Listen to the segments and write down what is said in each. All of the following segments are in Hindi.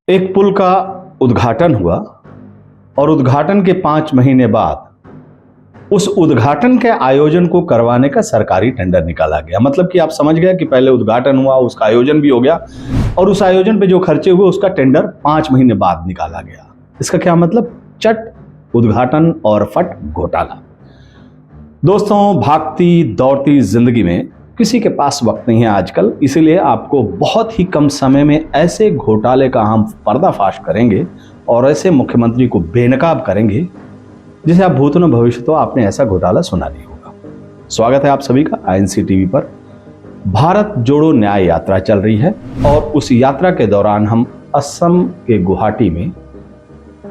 एक पुल का उद्घाटन हुआ और उद्घाटन के 5 महीने बाद उस उद्घाटन के आयोजन को करवाने का सरकारी टेंडर निकाला गया। मतलब कि आप समझ गए कि पहले उद्घाटन हुआ, उसका आयोजन भी हो गया और उस आयोजन पे जो खर्चे हुए उसका टेंडर 5 महीने बाद निकाला गया। इसका क्या मतलब? चट उद्घाटन और फट घोटाला। दोस्तों, भागती दौड़ती जिंदगी में किसी के पास वक्त नहीं है आजकल, इसीलिए आपको बहुत ही कम समय में ऐसे घोटाले का हम पर्दाफाश करेंगे और ऐसे मुख्यमंत्री को बेनकाब करेंगे जिसे आप भूत न भविष्य तो आपने ऐसा घोटाला सुना नहीं होगा। स्वागत है आप सभी का INC टीवी पर। भारत जोड़ो न्याय यात्रा चल रही है और उस यात्रा के दौरान हम असम के गुवाहाटी में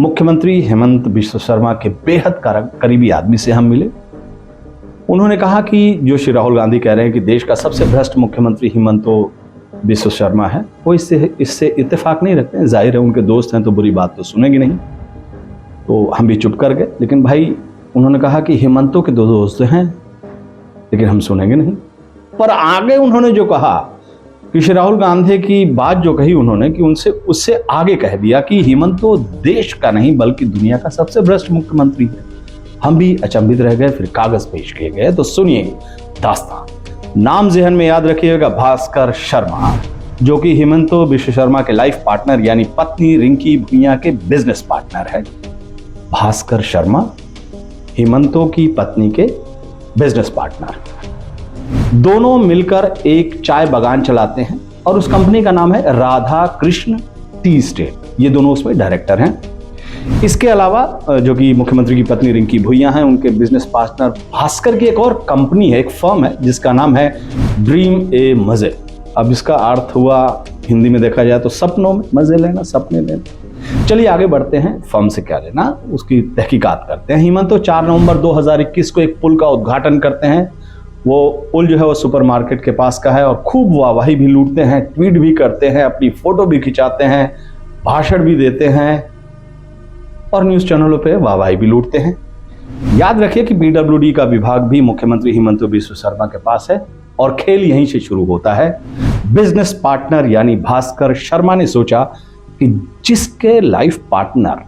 मुख्यमंत्री हेमंत बिश्व शर्मा के बेहद करीबी आदमी से हम मिले। उन्होंने कहा कि जो श्री राहुल गांधी कह रहे हैं कि देश का सबसे भ्रष्ट मुख्यमंत्री हेमंत बिश्व शर्मा है, वो इससे इत्तेफाक नहीं रखते हैं। जाहिर है उनके दोस्त हैं तो बुरी बात तो सुनेंगे नहीं, तो हम भी चुप कर गए। लेकिन भाई, उन्होंने कहा कि हेमंतों के 2 दोस्त हैं लेकिन हम सुनेंगे नहीं। पर आगे उन्होंने जो कहा कि श्री राहुल गांधी की बात जो कही उन्होंने कि उससे आगे कह दिया कि हेमंत तो देश का नहीं बल्कि दुनिया का सबसे भ्रष्ट मुख्यमंत्री है। हम भी अचंभित रह गए। फिर कागज पेश किए गए। तो सुनिए दास्तान। नाम ज़हन में याद रखिएगा, भास्कर शर्मा, जो कि हेमंत बिश्व शर्मा के लाइफ पार्टनर यानी पत्नी रिंकी भुइयां के बिजनेस पार्टनर है। भास्कर शर्मा हेमंतों की पत्नी के बिजनेस पार्टनर, दोनों मिलकर एक चाय बागान चलाते हैं और उस कंपनी का नाम है राधा कृष्ण टी स्टेट। ये दोनों उसमें डायरेक्टर हैं। इसके अलावा जो कि मुख्यमंत्री की पत्नी रिंकी भुइयां हैं, उनके बिजनेस पार्टनर भास्कर की एक और कंपनी है, एक फर्म है जिसका नाम है ड्रीम ए मजे। अब इसका अर्थ हुआ हिंदी में देखा जाए तो सपनों में मजे लेना, सपने लेना। चलिए आगे बढ़ते हैं। फर्म से क्या लेना उसकी तहकीकात करते हैं। हेमंत 4 नवंबर 2021 को एक पुल का उद्घाटन करते हैं। वो पुल जो है वो सुपरमार्केट के पास का है और खूब वाहवाही भी लूटते हैं, ट्वीट भी करते हैं, अपनी फोटो भी खिंचाते हैं, भाषण भी देते हैं और न्यूज चैनलों पे वाहवाही भी लूटते हैं। याद रखिए कि PWD का विभाग भी मुख्यमंत्री हेमंत बिश्व शर्मा के पास है और खेल यहीं से शुरू होता है। बिजनेस पार्टनर यानी भास्कर शर्मा ने सोचा कि जिसके लाइफ पार्टनर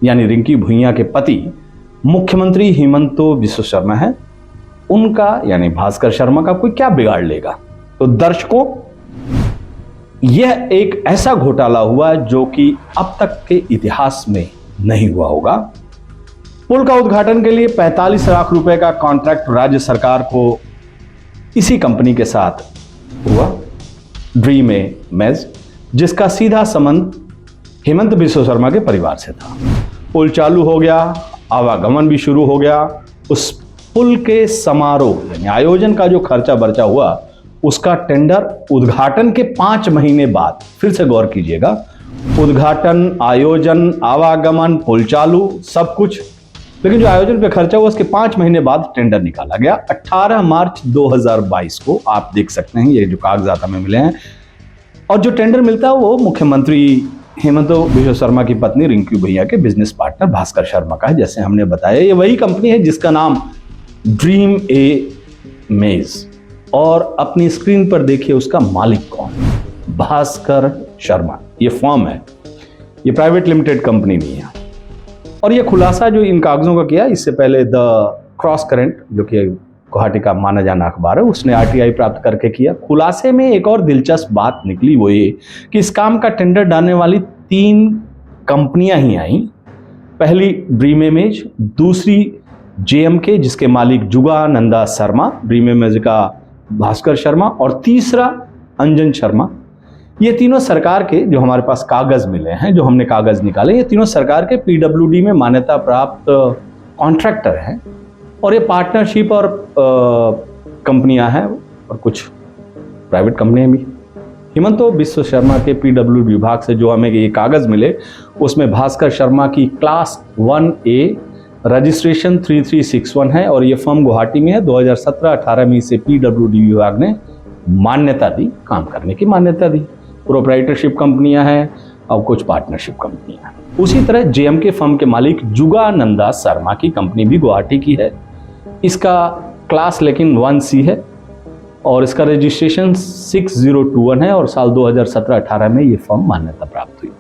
यानी रिंकी भुइयां के पति मुख्यमंत्री हेमंत बिश्व शर्मा है, उनका यानी भास्कर शर्मा का कोई क्या बिगाड़ लेगा। तो दर्शकों, यह एक ऐसा घोटाला हुआ जो कि अब तक के इतिहास में नहीं हुआ होगा। पुल का उद्घाटन के लिए 45 लाख रुपए का कॉन्ट्रैक्ट राज्य सरकार को इसी कंपनी के साथ हुआ, ड्रीम ए मेज, जिसका सीधा संबंध हेमंत बिश्व शर्मा के परिवार से था। पुल चालू हो गया, आवागमन भी शुरू हो गया। उस पुल के समारोह यानी आयोजन का जो खर्चा बर्चा हुआ उसका टेंडर उद्घाटन के 5 महीने बाद, फिर से गौर कीजिएगा, उद्घाटन, आयोजन, आवागमन, पुल चालू, सब कुछ, लेकिन जो आयोजन पे खर्चा हुआ उसके 5 महीने बाद टेंडर निकाला गया। 18 मार्च 2022 को आप देख सकते हैं, ये जो कागजात हमें मिले हैं। और जो टेंडर मिलता है वो मुख्यमंत्री हेमंत बिश्व शर्मा की पत्नी रिंकी भुइयां के बिजनेस पार्टनर भास्कर शर्मा का है। जैसे हमने बताया, ये वही कंपनी है जिसका नाम ड्रीम ए मेज, और अपनी स्क्रीन पर देखिए उसका मालिक कौन, भास्कर शर्मा। ये फर्म है, ये प्राइवेट लिमिटेड कंपनी नहीं है। और ये खुलासा जो इन कागजों का किया, इससे पहले द क्रॉस करंट जो कि गुवाहाटी का माना जाना अखबार है, उसने RTI प्राप्त करके किया। खुलासे में एक और दिलचस्प बात निकली, वो ये कि इस काम का टेंडर डालने वाली 3 कंपनियां ही आई। पहली ड्रीम इमेज, दूसरी JMK जिसके मालिक जुगानंदा शर्मा, ड्रीम इमेज का भास्कर शर्मा, और तीसरा अंजन शर्मा। ये तीनों सरकार के, जो हमारे पास कागज मिले हैं, जो हमने कागज निकाले, ये तीनों सरकार के PWD में मान्यता प्राप्त कॉन्ट्रैक्टर हैं और ये पार्टनरशिप और कंपनियां हैं और कुछ प्राइवेट कंपनियां भी। हेमंत बिश्व शर्मा के PWD विभाग से जो हमें ये कागज मिले उसमें भास्कर शर्मा की क्लास 1A रजिस्ट्रेशन 3361 है और ये फर्म गुवाहाटी में है। 2017-18 में इसे PWD विभाग ने मान्यता दी, काम करने की मान्यता दी। प्रोप्राइटरशिप कंपनियां हैं और कुछ पार्टनरशिप कंपनियां हैं। उसी तरह JMK फर्म के मालिक जुगानंदा शर्मा की कंपनी भी गुवाहाटी की है। इसका क्लास लेकिन 1C है और इसका रजिस्ट्रेशन 6021 है और साल 2017-18 में ये फर्म मान्यता प्राप्त हुई।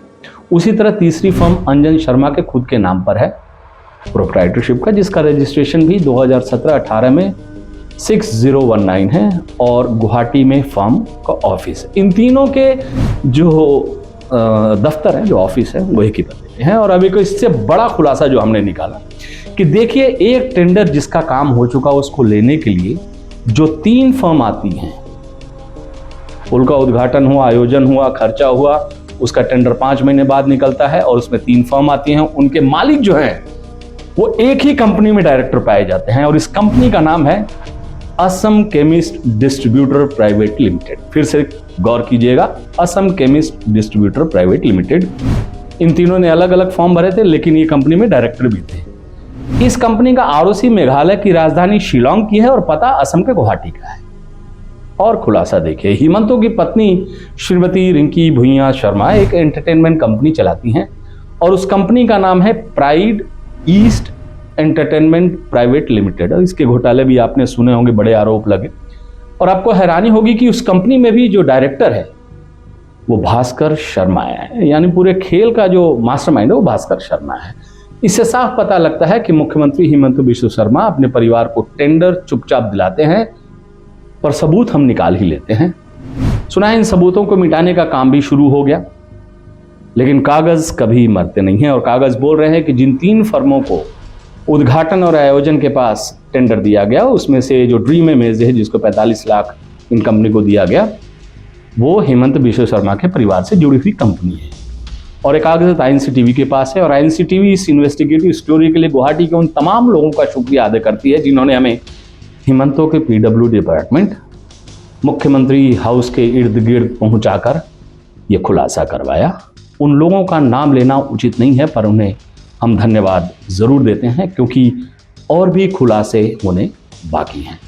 उसी तरह तीसरी फर्म अंजन शर्मा के खुद के नाम पर है प्रोप्राइटरशिप का, जिसका रजिस्ट्रेशन भी 2017-18 में 6019 है और गुवाहाटी में फर्म का ऑफिस है। इन तीनों के जो दफ्तर है, जो ऑफिस है, वो एक ही बंदे हैं। और अभी को इससे बड़ा खुलासा जो हमने निकाला कि देखिए, एक टेंडर जिसका काम हो चुका उसको लेने के लिए जो 3 फर्म आती हैं, पुल का उद्घाटन हुआ, आयोजन हुआ, खर्चा हुआ, उसका टेंडर 5 महीने बाद निकलता है और उसमें 3 फर्म आती हैं। उनके मालिक जो हैं वो एक ही कंपनी में डायरेक्टर पाए जाते हैं और इस कंपनी का नाम है Assam chemist distributor private limited. फिर से गौर कीजिएगा, Assam chemist distributor private limited. इन तीनों ने अलग अलग फॉर्म भरे थे, लेकिन ये कंपनी में डायरेक्टर भी थे। इस कंपनी का आरओसी मेघालय की राजधानी शिलोंग की है और पता असम के गुवाहाटी का है। और खुलासा देखिए, हिमंतो की पत्नी श्रीमती रिंकी भुइयां शर्मा एक एंटरटेनमेंट कंपनी चलाती हैं और उस कंपनी का नाम है pride east entertainment private limited. और इसके घोटाले भी आपने सुने होंगे, बड़े आरोप लगे। और आपको हैरानी होगी कि उस कंपनी में भी जो डायरेक्टर है वो भास्कर शर्मा है, यानी पूरे खेल का जो मास्टरमाइंड है वो भास्कर शर्मा है। इससे साफ पता लगता है कि मुख्यमंत्री हिमंता बिस्वा शर्मा अपने परिवार को टेंडर चुपचाप दिलाते हैं, पर सबूत हम निकाल ही लेते हैं। सुना है इन सबूतों को मिटाने का काम भी शुरू हो गया, लेकिन कागज कभी मरते नहीं हैं। और कागज बोल रहे हैं कि जिन 3 फर्मों को उद्घाटन और आयोजन के पास टेंडर दिया गया, उसमें से जो ड्रीम इमेज है जिसको 45 लाख इन कंपनी को दिया गया, वो हिमंता बिस्वा शर्मा के परिवार से जुड़ी हुई कंपनी है। और एक कागज INC-TV के पास है। और INC-TV इस इन्वेस्टिगेटिव स्टोरी के लिए गुवाहाटी के उन तमाम लोगों का शुक्रिया अदा करती है जिन्होंने हमें हिमंतो के PW डिपार्टमेंट, मुख्यमंत्री हाउस के इर्द गिर्द पहुंचाकर ये खुलासा करवाया। उन लोगों का नाम लेना उचित नहीं है, पर उन्हें हम धन्यवाद जरूर देते हैं, क्योंकि और भी खुलासे होने बाकी हैं।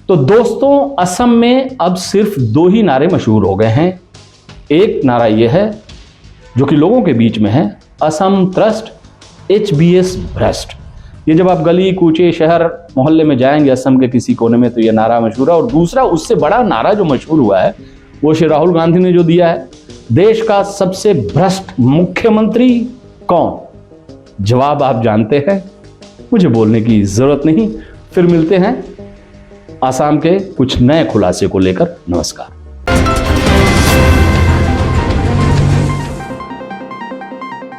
तो दोस्तों, असम में अब सिर्फ 2 ही नारे मशहूर हो गए हैं। एक नारा यह है जो कि लोगों के बीच में है, असम ट्रस्ट, HBS भ्रष्ट। ये जब आप गली कूचे शहर मोहल्ले में जाएंगे असम के किसी कोने में, तो ये नारा मशहूर है। और दूसरा उससे बड़ा नारा जो मशहूर हुआ है वो श्री राहुल गांधी ने जो दिया है, देश का सबसे भ्रष्ट मुख्यमंत्री कौन? जवाब आप जानते हैं, मुझे बोलने की जरूरत नहीं। फिर मिलते हैं आसाम के कुछ नए खुलासे को लेकर। नमस्कार।